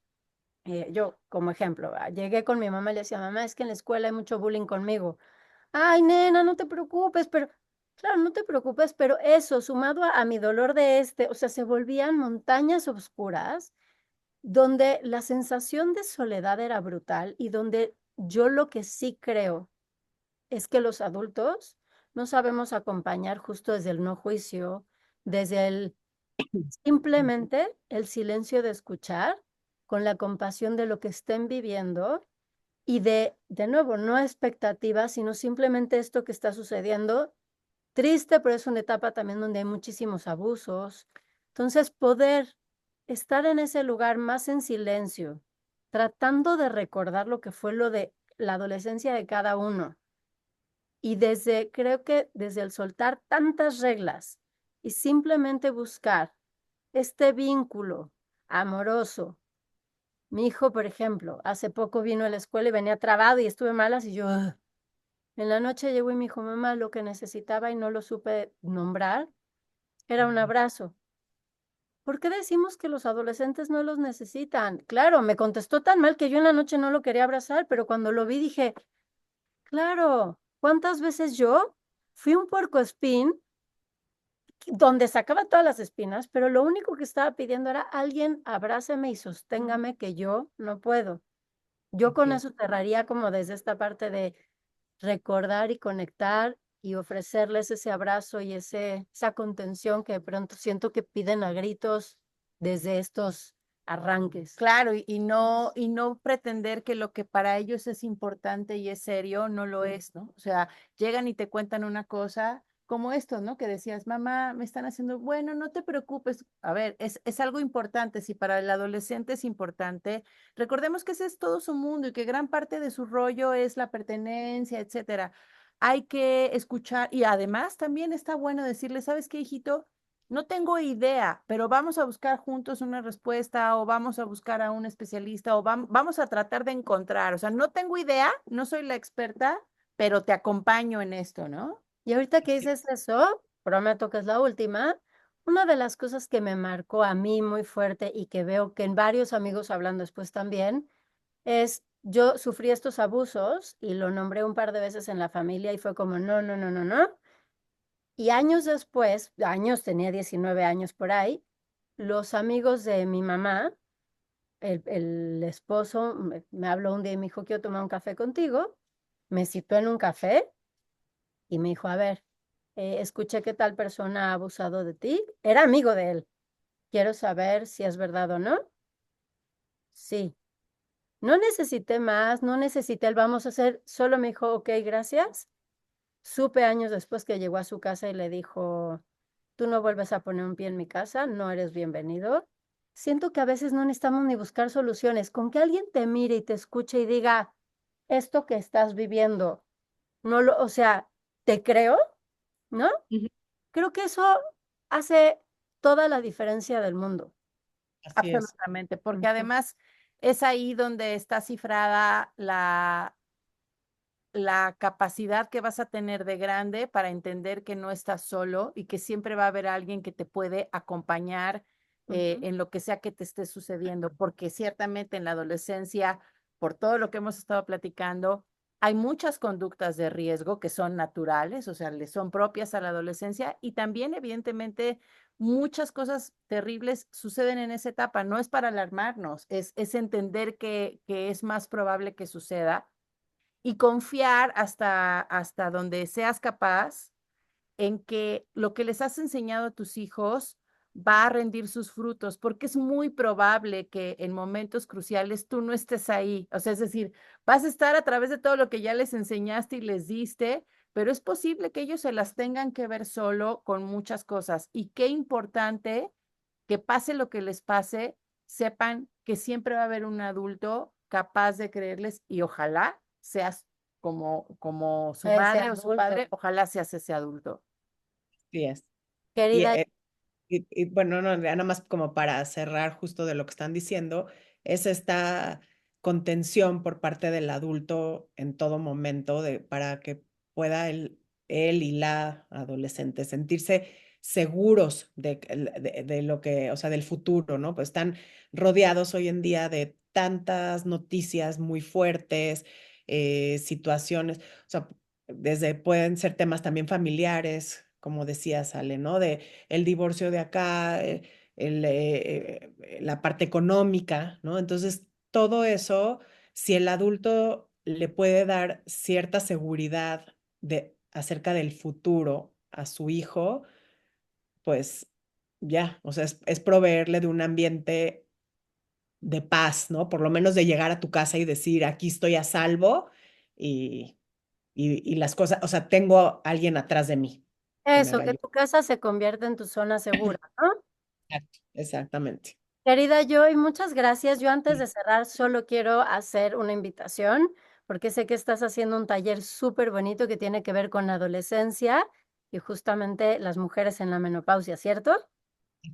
yo como ejemplo, llegué con mi mamá y le decía, mamá, es que en la escuela hay mucho bullying conmigo. Ay, nena, no te preocupes, pero, claro, no te preocupes, pero eso, sumado a mi dolor de o sea, se volvían montañas oscuras donde la sensación de soledad era brutal y donde yo lo que sí creo es que los adultos no sabemos acompañar justo desde el no juicio, desde el simplemente el silencio de escuchar con la compasión de lo que estén viviendo y de nuevo, no expectativas, sino simplemente esto que está sucediendo. Triste, pero es una etapa también donde hay muchísimos abusos. Entonces, poder estar en ese lugar más en silencio, tratando de recordar lo que fue lo de la adolescencia de cada uno. Y creo que desde el soltar tantas reglas y simplemente buscar este vínculo amoroso. Mi hijo, por ejemplo, hace poco vino a la escuela y venía trabado y estuve malas y yo, "Ugh". En la noche llegó y me dijo, mamá, lo que necesitaba y no lo supe nombrar era un abrazo. ¿Por qué decimos que los adolescentes no los necesitan? Claro, me contestó tan mal que yo en la noche no lo quería abrazar, pero cuando lo vi dije, claro, ¿cuántas veces yo fui un puercoespín donde sacaba todas las espinas, pero lo único que estaba pidiendo era alguien abráceme y sosténgame que yo no puedo? Yo con Entiendo. eso cerraría como desde esta parte de recordar y conectar y ofrecerles ese abrazo y esa contención que de pronto siento que piden a gritos desde estos arranques. Claro, y no pretender que lo que para ellos es importante y es serio, no lo es, ¿no? O sea, llegan y te cuentan una cosa como esto, ¿no? Que decías, mamá, me están haciendo, bueno, no te preocupes. A ver, es algo importante. Si para el adolescente es importante, recordemos que ese es todo su mundo y que gran parte de su rollo es la pertenencia, etcétera. Hay que escuchar y además también está bueno decirle, ¿sabes qué, hijito? No tengo idea, pero vamos a buscar juntos una respuesta o vamos a buscar a un especialista o vamos a tratar de encontrar. O sea, no tengo idea, no soy la experta, pero te acompaño en esto, ¿no? Y ahorita que Así dices eso, prometo que es la última, una de las cosas que me marcó a mí muy fuerte y que veo que en varios amigos hablando después también, es yo sufrí estos abusos y lo nombré un par de veces en la familia y fue como, no, no, no, no, no. Y años después, años, tenía 19 años por ahí, los amigos de mi mamá, el esposo me habló un día y me dijo, quiero tomar un café contigo. Me citó en un café y me dijo, a ver, escuché que tal persona ha abusado de ti. Era amigo de él. Quiero saber si es verdad o no. Sí. No necesité más, no necesité el vamos a hacer, solo me dijo, ok, gracias. Supe años después que llegó a su casa y le dijo, tú no vuelves a poner un pie en mi casa, no eres bienvenido. Siento que a veces no necesitamos ni buscar soluciones, con que alguien te mire y te escuche y diga, esto que estás viviendo, no lo, o sea, te creo, ¿no? Ujú. Creo que eso hace toda la diferencia del mundo. Así es. Absolutamente, porque Ujú, además es ahí donde está cifrada la capacidad que vas a tener de grande para entender que no estás solo y que siempre va a haber alguien que te puede acompañar ujú, en lo que sea que te esté sucediendo, porque ciertamente en la adolescencia, por todo lo que hemos estado platicando, hay muchas conductas de riesgo que son naturales, o sea, le son propias a la adolescencia y también evidentemente muchas cosas terribles suceden en esa etapa. No es para alarmarnos, es entender que es más probable que suceda y confiar hasta donde seas capaz en que lo que les has enseñado a tus hijos va a rendir sus frutos, porque es muy probable que en momentos cruciales tú no estés ahí. O sea, es decir, vas a estar a través de todo lo que ya les enseñaste y les diste, pero es posible que ellos se las tengan que ver solo con muchas cosas. Y qué importante que pase lo que les pase, sepan que siempre va a haber un adulto capaz de creerles y ojalá seas como su Ese madre o su adulto. padre, ojalá seas ese adulto. Sí es. Y, Querida, bueno, no, ya nada más como para cerrar justo de lo que están diciendo, es esta contención por parte del adulto en todo momento para que pueda él y la adolescente sentirse seguros de lo que, o sea, del futuro, ¿no? Pues están rodeados hoy en día de tantas noticias muy fuertes, situaciones, o sea, pueden ser temas también familiares, como decía Sale, ¿no? De el divorcio de acá, la parte económica, ¿no? Entonces, todo eso, si el adulto le puede dar cierta seguridad acerca del futuro a su hijo, pues ya, o sea, es proveerle de un ambiente de paz, ¿no? Por lo menos de llegar a tu casa y decir, aquí estoy a salvo y, y las cosas, o sea, tengo a alguien atrás de mí que me eso, va a que ayudar. tu casa se convierta en tu zona segura, ¿no? Exacto, exactamente. Querida Joy, muchas gracias. Yo antes de cerrar solo quiero hacer una invitación porque sé que estás haciendo un taller súper bonito que tiene que ver con la adolescencia y justamente las mujeres en la menopausia, ¿cierto?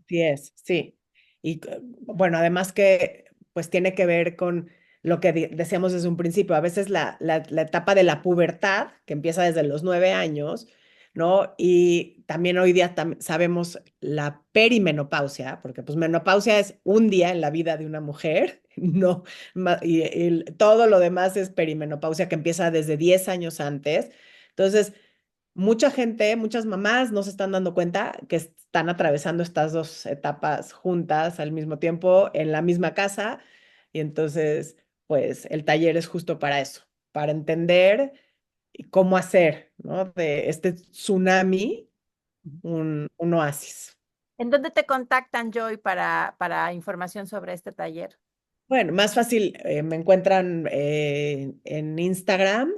Sí es, sí. Y bueno, además que pues tiene que ver con lo que decíamos desde un principio, a veces la etapa de la pubertad, que empieza desde los 9 años, ¿no? Y también hoy día sabemos la perimenopausia, porque pues menopausia es un día en la vida de una mujer, ¿no? Y todo lo demás es perimenopausia que empieza desde 10 años antes. Entonces, mucha gente, muchas mamás no se están dando cuenta que están atravesando estas dos etapas juntas al mismo tiempo en la misma casa y entonces, pues el taller es justo para eso, para entender cómo hacer, ¿no? De este tsunami un oasis. ¿En dónde te contactan, Joy, para información sobre este taller? Bueno, más fácil, me encuentran en Instagram,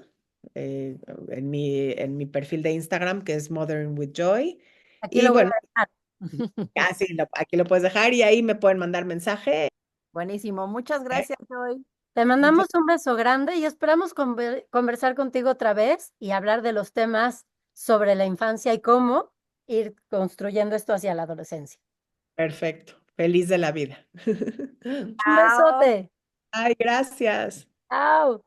en mi perfil de Instagram, que es Mothering with Joy. Aquí Y lo voy bueno, a dejar. así aquí lo puedes dejar y ahí me pueden mandar mensaje. Buenísimo. Muchas ¿Eh? gracias, Joy. Te Muchas mandamos un beso grande y esperamos conversar contigo otra vez y hablar de los temas sobre la infancia y cómo ir construyendo esto hacia la adolescencia. Perfecto. Feliz de la vida. Un Chao. besote. Ay, gracias. Chao.